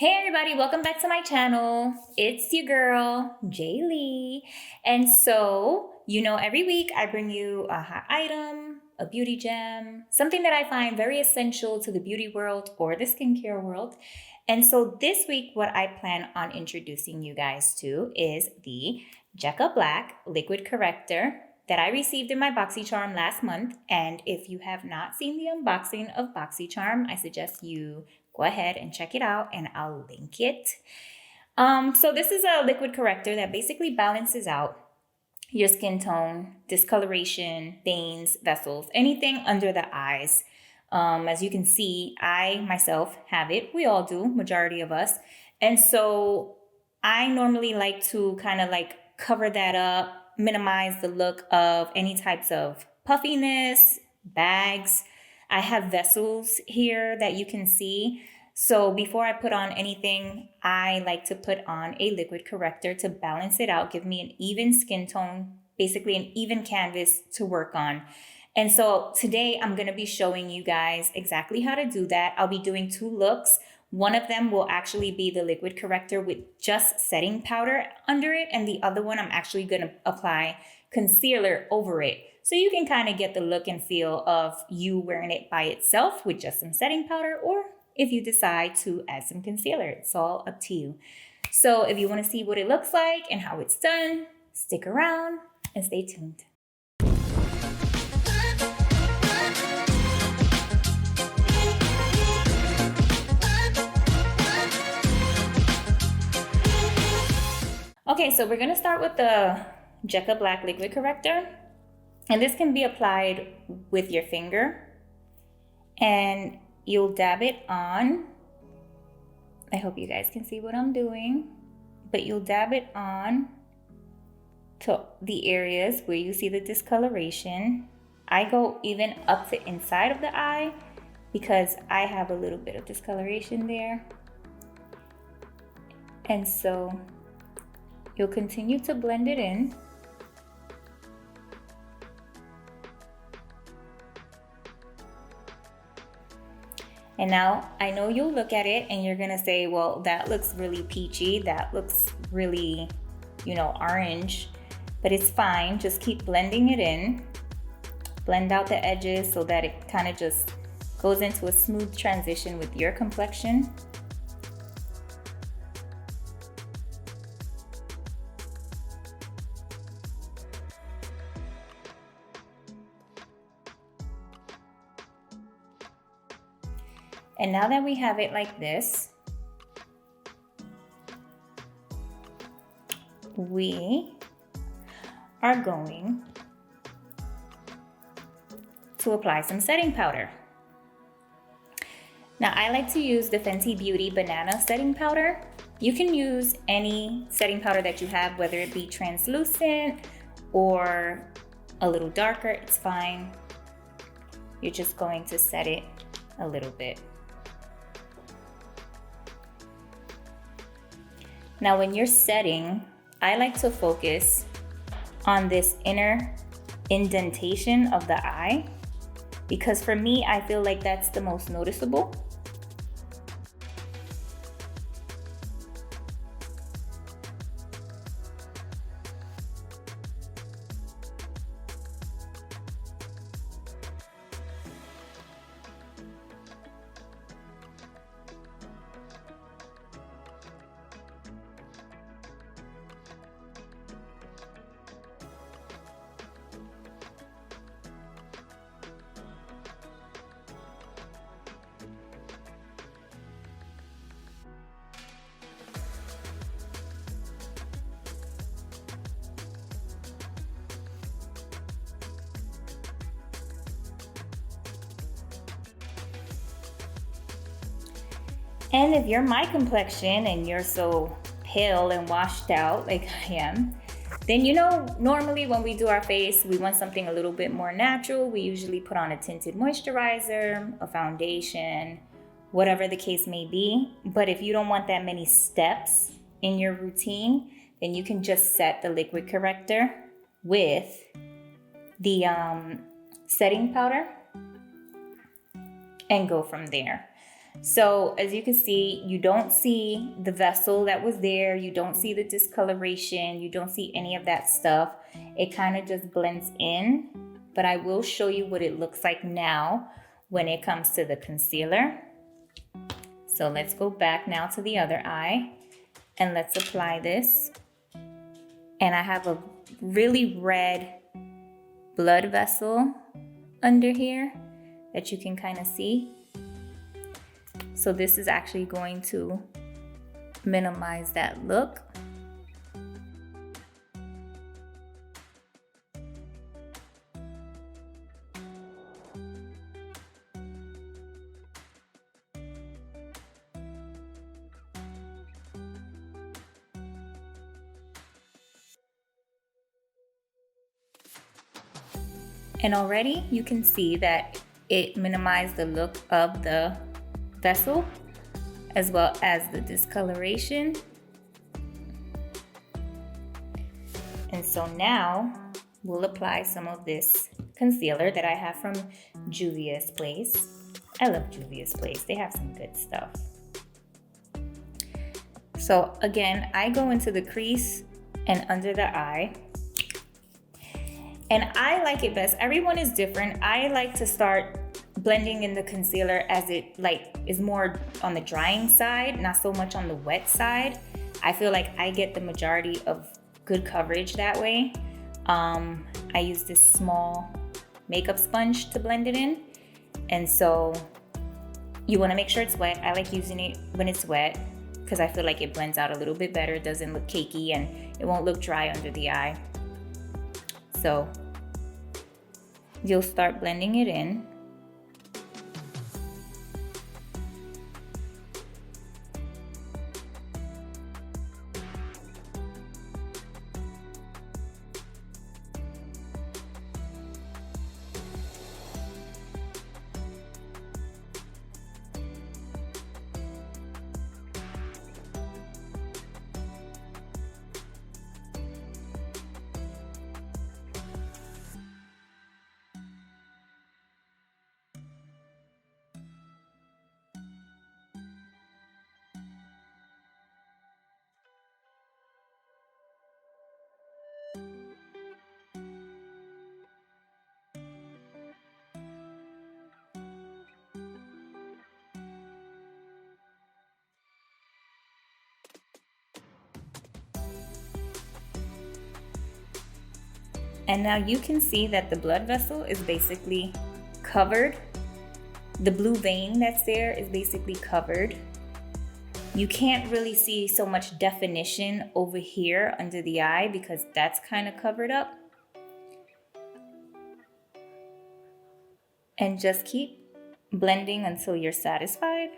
Hey everybody, welcome back to my channel. It's your girl, Jaylee. And so, every week I bring you a hot item, a beauty gem, something that I find very essential to the beauty world or the skincare world. And so this week, what I plan on introducing you guys to is the Jecca Blac Liquid Corrector that I received in my BoxyCharm last month. And if you have not seen the unboxing of BoxyCharm, I suggest you go ahead and check it out and I'll link it. So this is a liquid corrector that basically balances out your skin tone, discoloration, veins, vessels, anything under the eyes. As you can see, I myself have it. We all do, majority of us. And so I normally like to kind of like cover that up, minimize the look of any types of puffiness, bags. I have vessels here that you can see. So before I put on anything, I like to put on a liquid corrector to balance it out, give me an even skin tone, basically an even canvas to work on. And so today I'm going to be showing you guys exactly how to do that. I'll be doing two looks. One of them will actually be the liquid corrector with just setting powder under it. And the other one, I'm actually going to apply concealer over it. So you can kind of get the look and feel of you wearing it by itself with just some setting powder, or if you decide to add some concealer, it's all up to you. So if you want to see what it looks like and how it's done, stick around and stay tuned. Okay, so we're going to start with the Jecca Blac Liquid Corrector. And this can be applied with your finger. And you'll dab it on. I hope you guys can see what I'm doing. But you'll dab it on to the areas where you see the discoloration. I go even up the inside of the eye because I have a little bit of discoloration there. And so you'll continue to blend it in. And now I know you'll look at it and you're gonna say, well, that looks really peachy. That looks really, orange, but it's fine. Just keep blending it in. Blend out the edges so that it kind of just goes into a smooth transition with your complexion. And now that we have it like this, we are going to apply some setting powder. Now I like to use the Fenty Beauty Banana setting powder. You can use any setting powder that you have, whether it be translucent or a little darker, it's fine. You're just going to set it a little bit. Now when you're setting, I like to focus on this inner indentation of the eye because for me, I feel like that's the most noticeable. And if you're my complexion and you're so pale and washed out like I am, then normally when we do our face, we want something a little bit more natural. We usually put on a tinted moisturizer, a foundation, whatever the case may be. But if you don't want that many steps in your routine, then you can just set the liquid corrector with the setting powder and go from there. So as you can see, you don't see the vessel that was there. You don't see the discoloration. You don't see any of that stuff. It kind of just blends in, but I will show you what it looks like now when it comes to the concealer. So let's go back now to the other eye and let's apply this. And I have a really red blood vessel under here that you can kind of see. So this is actually going to minimize that look. And already you can see that it minimized the look of the vessel as well as the discoloration. And so now we'll apply some of this concealer that I have from Juvia's Place. I love Juvia's Place. They have some good stuff. So again, I go into the crease and under the eye. And I like it best. Everyone is different. I like to start blending in the concealer as it is more on the drying side, not so much on the wet side. I feel like I get the majority of good coverage that way. I use this small makeup sponge to blend it in. And so you wanna make sure it's wet. I like using it when it's wet because I feel like it blends out a little bit better. It doesn't look cakey and it won't look dry under the eye. So you'll start blending it in. And now you can see that the blood vessel is basically covered. The blue vein that's there is basically covered. You can't really see so much definition over here under the eye because that's kind of covered up. And just keep blending until you're satisfied.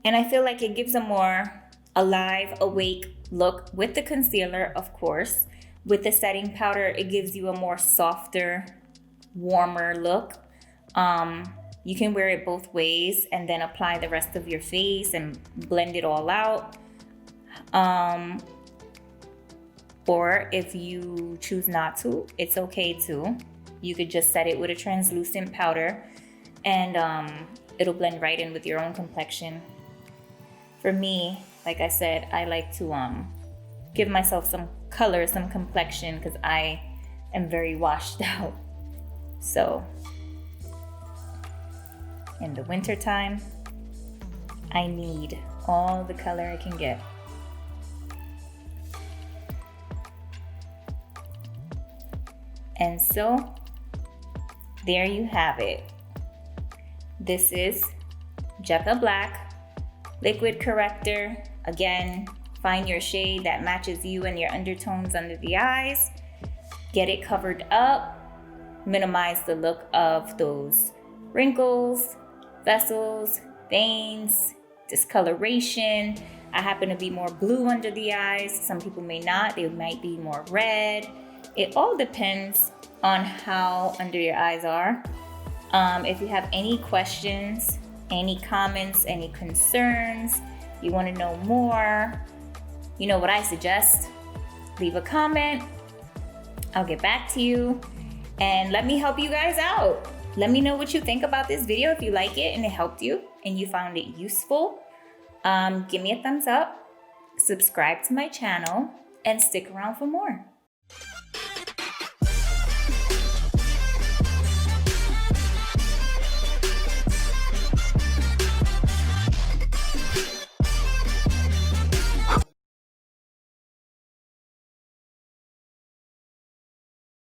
And I feel like it gives a more alive, awake look with the concealer, of course. With the setting powder, it gives you a more softer, warmer look. You can wear it both ways and then apply the rest of your face and blend it all out. Or if you choose not to, it's okay too. You could just set it with a translucent powder and it'll blend right in with your own complexion. For me, like I said, I like to give myself some color, some complexion, because I am very washed out. So in the winter time, I need all the color I can get. And so there you have it. This is Jecca Blac Liquid Corrector. Again, find your shade that matches you and your undertones under the eyes. Get it covered up. Minimize the look of those wrinkles, vessels, veins, discoloration. I happen to be more blue under the eyes. Some people may not. They might be more red. It all depends on how under your eyes are. If you have any questions, Any comments, any concerns, you want to know more, you know what I suggest? Leave a comment. I'll get back to you and let me help you guys out. Let me know what you think about this video. If you like it and it helped you and you found it useful, give me a thumbs up, subscribe to my channel, and stick around for more.